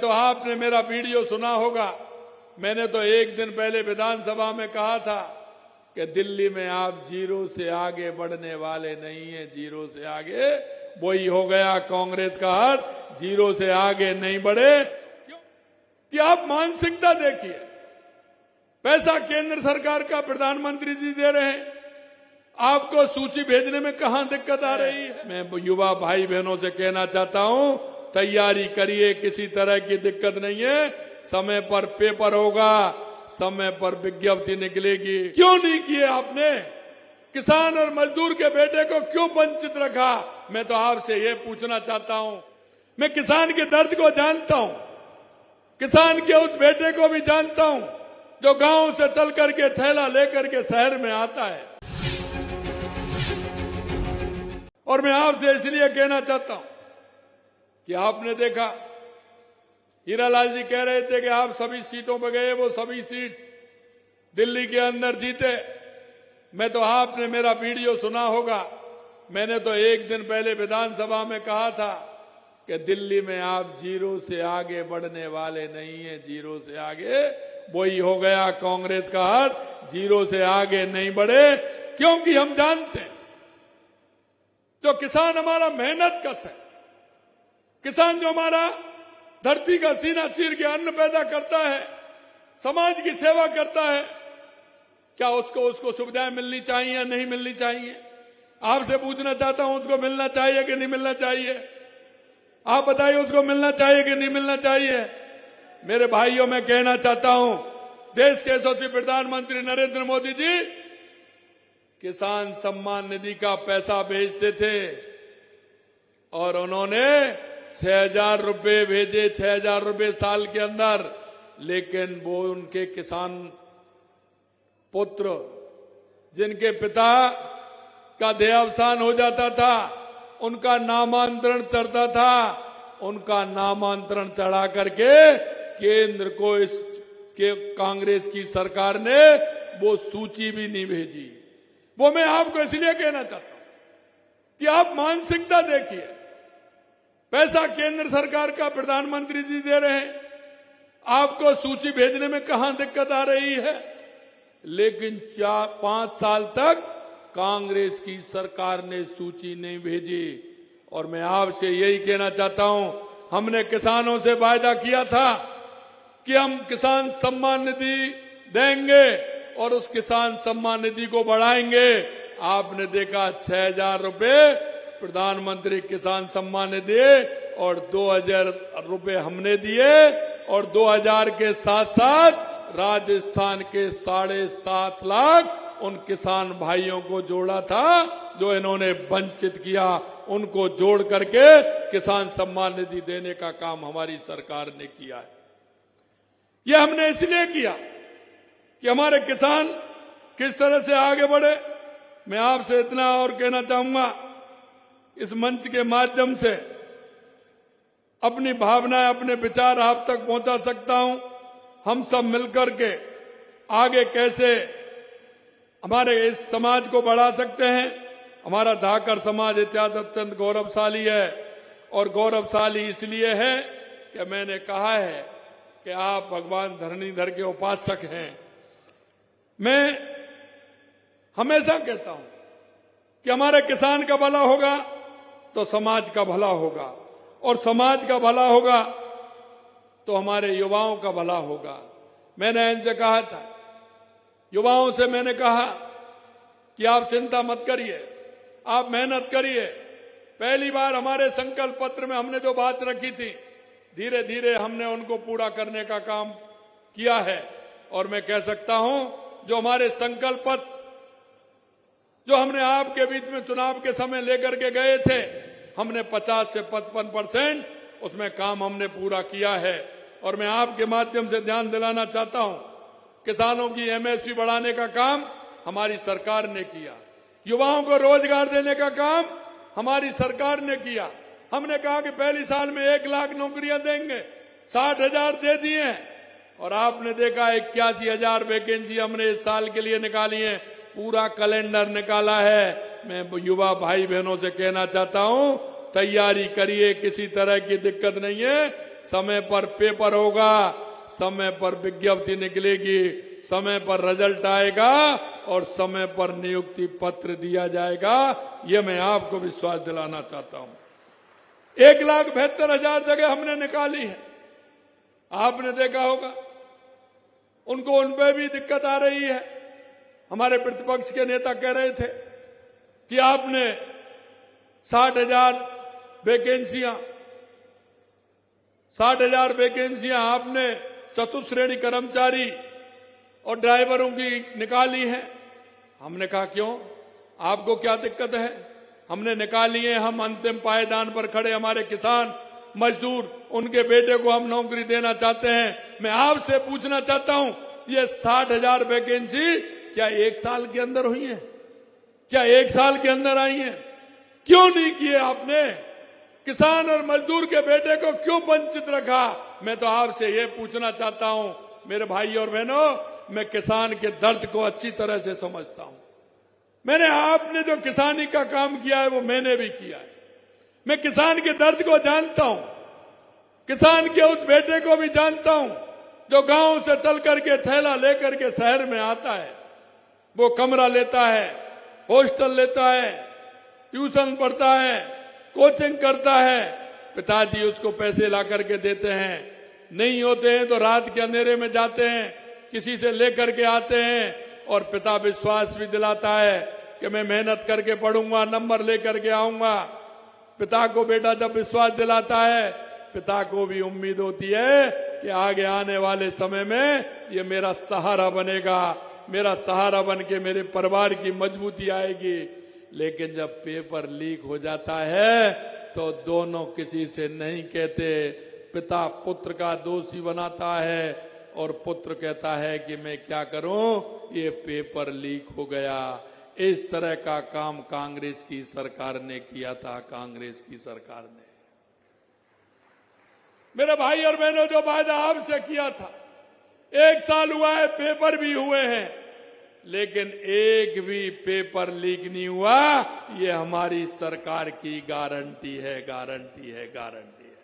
तो आपने मेरा वीडियो सुना होगा। मैंने तो एक दिन पहले विधानसभा में कहा था कि दिल्ली में आप जीरो से आगे बढ़ने वाले नहीं है। जीरो से आगे वही हो गया कांग्रेस का हाल। जीरो से आगे नहीं बढ़े क्यों? कि आप मानसिकता देखिए। पैसा केंद्र सरकार का प्रधानमंत्री जी दे रहे हैं, आपको सूची भेजने में कहां दिक्कत आ रही है? मैं युवा भाई बहनों से कहना चाहता हूं, तैयारी करिए, किसी तरह की दिक्कत नहीं है। समय पर पेपर होगा, समय पर विज्ञप्ति निकलेगी। क्यों नहीं किए आपने? किसान और मजदूर के बेटे को क्यों वंचित रखा? मैं तो आपसे ये पूछना चाहता हूं। मैं किसान के दर्द को जानता हूं, किसान के उस बेटे को भी जानता हूं जो गांव से चल करके थैला लेकर के शहर में आता है। और मैं आपसे इसलिए कहना चाहता हूं कि आपने देखा, हीरालाल जी कह रहे थे कि आप सभी सीटों पर गए, वो सभी सीट दिल्ली के अंदर जीते। मैं तो आपने मेरा वीडियो सुना होगा। मैंने तो एक दिन पहले विधानसभा में कहा था कि दिल्ली में आप जीरो से आगे बढ़ने वाले नहीं है। जीरो से आगे वही हो गया कांग्रेस का हाल। जीरो से आगे नहीं बढ़े क्योंकि हम जानते हैं जो किसान हमारा मेहनत कश है, किसान जो हमारा धरती का सीना चीर के अन्न पैदा करता है, समाज की सेवा करता है, क्या उसको सुविधाएं मिलनी चाहिए या नहीं मिलनी चाहिए? आपसे पूछना चाहता हूं, उसको मिलना चाहिए कि नहीं मिलना चाहिए? आप बताइए, उसको मिलना चाहिए कि नहीं मिलना चाहिए? मेरे भाइयों, मैं कहना चाहता हूं, देश के यशस्वी प्रधानमंत्री नरेंद्र मोदी जी किसान सम्मान निधि का पैसा भेजते थे और उन्होंने 6,000 रुपए भेजे, 6,000 रुपए साल के अंदर। लेकिन वो उनके किसान पुत्र जिनके पिता का देहावसान हो जाता था, उनका नामांतरण चढ़ता था, उनका नामांतरण चढ़ा करके केंद्र को कांग्रेस की सरकार ने वो सूची भी नहीं भेजी। वो मैं आपको इसलिए कहना चाहता हूं कि आप मानसिकता देखिए। पैसा केंद्र सरकार का प्रधानमंत्री जी दे रहे हैं, आपको सूची भेजने में कहां दिक्कत आ रही है? लेकिन 4-5 साल तक कांग्रेस की सरकार ने सूची नहीं भेजी। और मैं आपसे यही कहना चाहता हूं, हमने किसानों से वायदा किया था कि हम किसान सम्मान निधि देंगे और उस किसान सम्मान निधि को बढ़ाएंगे। आपने देखा 6,000 रुपए प्रधानमंत्री किसान सम्मान निधि और 2,000 रुपए हमने दिए और 2,000 के साथ साथ राजस्थान के 7.5 लाख उन किसान भाइयों को जोड़ा था जो इन्होंने वंचित किया। उनको जोड़ करके किसान सम्मान निधि देने का काम हमारी सरकार ने किया है। यह हमने इसलिए किया कि हमारे किसान किस तरह से आगे बढ़े। मैं आपसे इतना और कहना चाहूंगा, इस मंच के माध्यम से अपनी भावनाएं, अपने विचार आप तक पहुंचा सकता हूं। हम सब मिलकर के आगे कैसे हमारे इस समाज को बढ़ा सकते हैं। हमारा धाकर समाज इतिहास अत्यंत गौरवशाली है और गौरवशाली इसलिए है कि मैंने कहा है कि आप भगवान धरणीधर के उपासक हैं। मैं हमेशा कहता हूं कि हमारे किसान का भला होगा तो समाज का भला होगा और समाज का भला होगा तो हमारे युवाओं का भला होगा। मैंने इनसे कहा था, युवाओं से मैंने कहा कि आप चिंता मत करिए, आप मेहनत करिए। पहली बार हमारे संकल्प पत्र में हमने जो बात रखी थी, धीरे धीरे हमने उनको पूरा करने का काम किया है। और मैं कह सकता हूं, जो हमारे संकल्प पत्र जो हमने आपके बीच में चुनाव के समय लेकर के गए थे, हमने 50 से 55% उसमें काम हमने पूरा किया है। और मैं आपके माध्यम से ध्यान दिलाना चाहता हूं, किसानों की एमएसपी बढ़ाने का काम हमारी सरकार ने किया, युवाओं को रोजगार देने का काम हमारी सरकार ने किया। हमने कहा कि पहली साल में 1 लाख नौकरियां देंगे, 60,000 दे दिए हैं और आपने देखा 81,000 वैकेंसी हमने इस साल के लिए निकाली है। पूरा कैलेंडर निकाला है। मैं युवा भाई बहनों से कहना चाहता हूं, तैयारी करिए, किसी तरह की दिक्कत नहीं है। समय पर पेपर होगा, समय पर विज्ञप्ति निकलेगी, समय पर रिजल्ट आएगा और समय पर नियुक्ति पत्र दिया जाएगा। ये मैं आपको विश्वास दिलाना चाहता हूं। 1,72,000 जगह हमने निकाली है, आपने देखा होगा। उन पे भी दिक्कत आ रही है। हमारे प्रतिपक्ष के नेता कह रहे थे कि आपने 60,000 वैकेंसियां आपने चतुश्रेणी कर्मचारी और ड्राइवरों की निकाली है। हमने कहा क्यों, आपको क्या दिक्कत है? हमने निकाली है, हम अंतिम पायदान पर खड़े, हमारे किसान मजदूर, उनके बेटे को हम नौकरी देना चाहते हैं। मैं आपसे पूछना चाहता हूं, ये 60,000 वैकेंसी क्या 1 साल के अंदर हुई है? क्या 1 साल के अंदर आई है? क्यों नहीं किए आपने? किसान और मजदूर के बेटे को क्यों वंचित रखा? मैं तो आपसे ये पूछना चाहता हूं। मेरे भाई और बहनों, मैं किसान के दर्द को अच्छी तरह से समझता हूं। मैंने आपने जो किसानी का काम किया है वो मैंने भी किया है। मैं किसान के दर्द को जानता हूं, किसान के उस बेटे को भी जानता हूं जो गांव से चल करके थैला लेकर के शहर में आता है। वो कमरा लेता है, हॉस्टल लेता है, ट्यूशन पढ़ता है, कोचिंग करता है, पिताजी उसको पैसे ला करके देते हैं। नहीं होते हैं तो रात के अंधेरे में जाते हैं, किसी से लेकर के आते हैं और पिता विश्वास भी दिलाता है कि मैं मेहनत करके पढ़ूंगा, नंबर लेकर के आऊंगा। पिता को बेटा जब विश्वास दिलाता है, पिता को भी उम्मीद होती है कि आगे आने वाले समय में ये मेरा सहारा बनेगा, मेरा सहारा बन के मेरे परिवार की मजबूती आएगी। लेकिन जब पेपर लीक हो जाता है तो दोनों किसी से नहीं कहते। पिता पुत्र का दोषी बनाता है और पुत्र कहता है कि मैं क्या करूं, ये पेपर लीक हो गया। इस तरह का काम कांग्रेस की सरकार ने किया था। कांग्रेस की सरकार ने, मेरे भाई और बहनों, जो वायदा आपसे किया था, 1 साल हुआ है, पेपर भी हुए हैं, लेकिन एक भी पेपर लीक नहीं हुआ। ये हमारी सरकार की गारंटी है, गारंटी है, गारंटी है।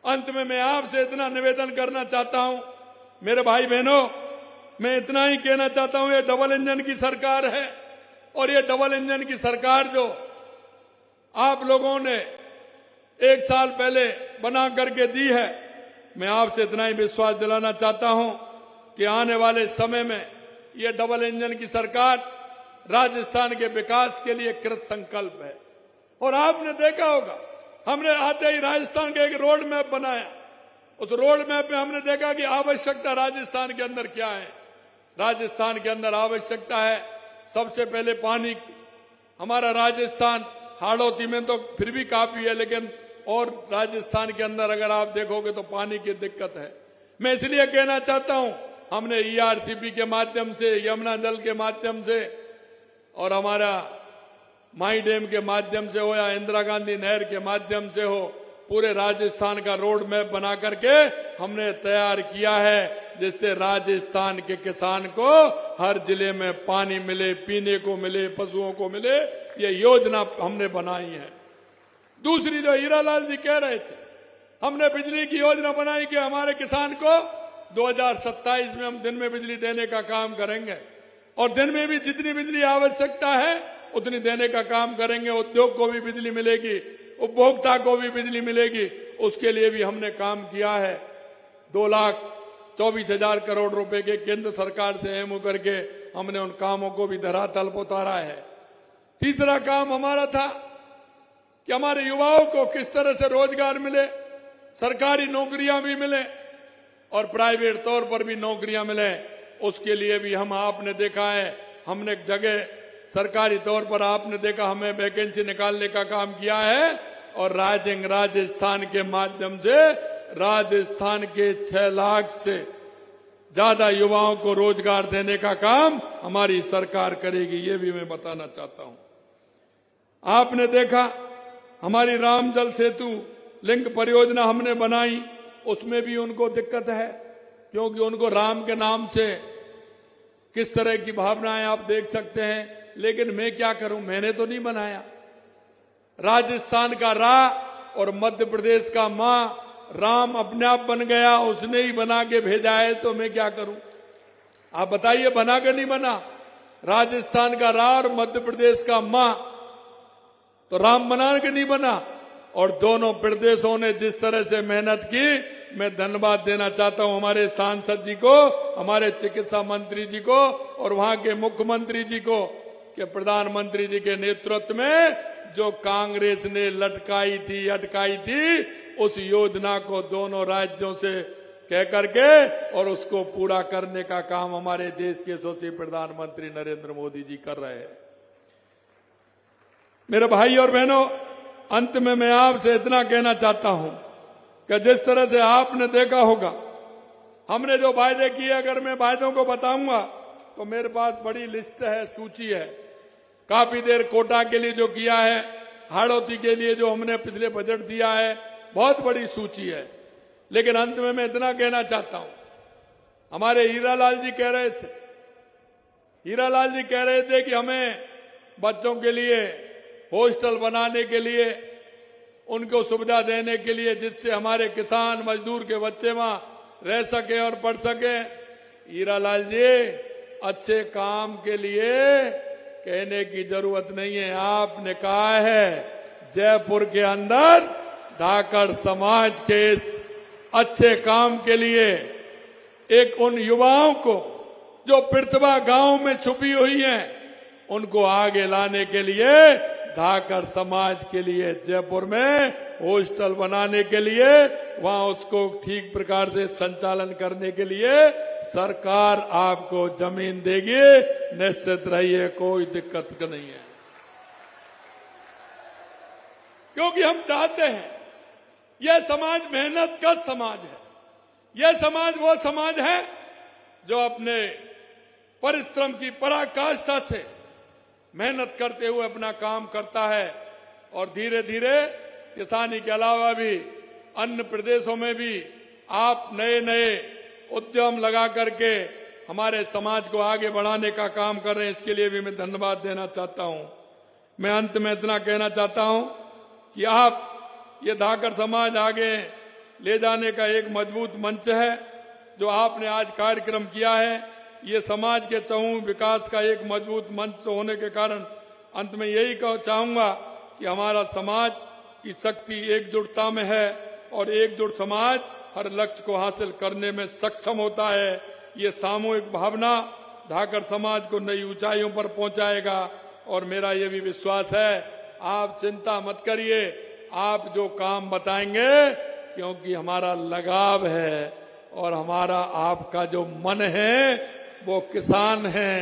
अंत में मैं आपसे इतना निवेदन करना चाहता हूं, मेरे भाई बहनों, मैं इतना ही कहना चाहता हूं, ये डबल इंजन की सरकार है और ये डबल इंजन की सरकार जो आप लोगों ने 1 साल पहले बना करके दी है, मैं आपसे इतना ही विश्वास दिलाना चाहता हूं कि आने वाले समय में ये डबल इंजन की सरकार राजस्थान के विकास के लिए कृत संकल्प है। और आपने देखा होगा, हमने आते ही राजस्थान का एक रोड मैप बनाया। उस रोड मैप में हमने देखा कि आवश्यकता राजस्थान के अंदर क्या है। राजस्थान के अंदर आवश्यकता है सबसे पहले पानी की। हमारा राजस्थान हाड़ौती में तो फिर भी काफी है, लेकिन और राजस्थान के अंदर अगर आप देखोगे तो पानी की दिक्कत है। मैं इसलिए कहना चाहता हूं, हमने ERCP के माध्यम से, यमुना जल के माध्यम से और हमारा माई डैम के माध्यम से हो या इंदिरा गांधी नहर के माध्यम से हो, पूरे राजस्थान का रोड मैप बना करके हमने तैयार किया है, जिससे राजस्थान के किसान को हर जिले में पानी मिले, पीने को मिले, पशुओं को मिले। ये योजना हमने बनाई है। दूसरी जो हीरालाल जी कह रहे थे, हमने बिजली की योजना बनाई कि हमारे किसान को 2027 में हम दिन में बिजली देने का काम करेंगे और दिन में भी जितनी बिजली आवश्यकता है उतनी देने का काम करेंगे। उद्योग को भी बिजली मिलेगी, उपभोक्ता को भी बिजली मिलेगी। उसके लिए भी हमने काम किया है। 2,24,000 करोड़ रुपए के केंद्र सरकार से MOU करके हमने उन कामों को भी धरातल पर उतारा है। तीसरा काम हमारा था कि हमारे युवाओं को किस तरह से रोजगार मिले, सरकारी नौकरियां भी मिले और प्राइवेट तौर पर भी नौकरियां मिले। उसके लिए भी हम, आपने देखा है, हमने एक जगह सरकारी तौर पर आपने देखा हमें वैकेंसी निकालने का काम किया है और राजस्थान के माध्यम से राजस्थान के 6 लाख से ज्यादा युवाओं को रोजगार देने का काम हमारी सरकार करेगी। ये भी मैं बताना चाहता हूं। आपने देखा हमारी राम जल सेतु लिंक परियोजना हमने बनाई, उसमें भी उनको दिक्कत है, क्योंकि उनको राम के नाम से किस तरह की भावनाएं आप देख सकते हैं। लेकिन मैं क्या करूं, मैंने तो नहीं बनाया, राजस्थान का रा और मध्य प्रदेश का मां राम अपने आप बन गया, उसने ही बना के भेजा है, तो मैं क्या करूं? आप बताइए, बना के नहीं बना? राजस्थान का रा और मध्य प्रदेश का मां, तो राम बना के नहीं बना? और दोनों प्रदेशों ने जिस तरह से मेहनत की, मैं धन्यवाद देना चाहता हूं हमारे सांसद जी को, हमारे चिकित्सा मंत्री जी को और वहां के मुख्यमंत्री जी को, कि प्रधानमंत्री जी के नेतृत्व में जो कांग्रेस ने अटकाई थी, उस योजना को दोनों राज्यों से कह करके और उसको पूरा करने का काम हमारे देश के यशस्वी प्रधानमंत्री नरेंद्र मोदी जी कर रहे हैं। मेरे भाई और बहनों, अंत में मैं आपसे इतना कहना चाहता हूं कि जिस तरह से आपने देखा होगा, हमने जो वायदे किए, अगर मैं वायदों को बताऊंगा तो मेरे पास बड़ी लिस्ट है, सूची है। काफी देर कोटा के लिए जो किया है, हाड़ौती के लिए जो हमने पिछले बजट दिया है, बहुत बड़ी सूची है। लेकिन अंत में मैं इतना कहना चाहता हूं, हमारे हीरालाल जी कह रहे थे कि हमें बच्चों के लिए हॉस्टल बनाने के लिए, उनको सुविधा देने के लिए, जिससे हमारे किसान मजदूर के बच्चे वहां रह सके और पढ़ सके। हीरालाल जी, अच्छे काम के लिए कहने की जरूरत नहीं है, आपने कहा है जयपुर के अंदर धाकड़ समाज के इस अच्छे काम के लिए एक उन युवाओं को जो प्रतिभा गांव में छुपी हुई है, उनको आगे लाने के लिए धाकड़ समाज के लिए जयपुर में हॉस्टल बनाने के लिए, वहां उसको ठीक प्रकार से संचालन करने के लिए सरकार आपको जमीन देगी, निश्चित रहिए, कोई दिक्कत नहीं है। क्योंकि हम चाहते हैं यह समाज मेहनत का समाज है। यह समाज वो समाज है जो अपने परिश्रम की पराकाष्ठा से मेहनत करते हुए अपना काम करता है और धीरे धीरे किसानी के अलावा भी अन्य प्रदेशों में भी आप नए नए उद्यम लगा करके हमारे समाज को आगे बढ़ाने का काम कर रहे हैं। इसके लिए भी मैं धन्यवाद देना चाहता हूं। मैं अंत में इतना कहना चाहता हूं कि आप ये धाकड़ समाज आगे ले जाने का एक मजबूत मंच है जो आपने आज कार्यक्रम किया है। ये समाज के चहुं विकास का एक मजबूत मंच होने के कारण अंत में यही चाहूंगा कि हमारा समाज की शक्ति एकजुटता में है और एकजुट समाज हर लक्ष्य को हासिल करने में सक्षम होता है। ये सामूहिक भावना धाकड़ समाज को नई ऊंचाइयों पर पहुंचाएगा और मेरा ये भी विश्वास है, आप चिंता मत करिए, आप जो काम बताएंगे, क्योंकि हमारा लगाव है और हमारा आपका जो मन है वो किसान है।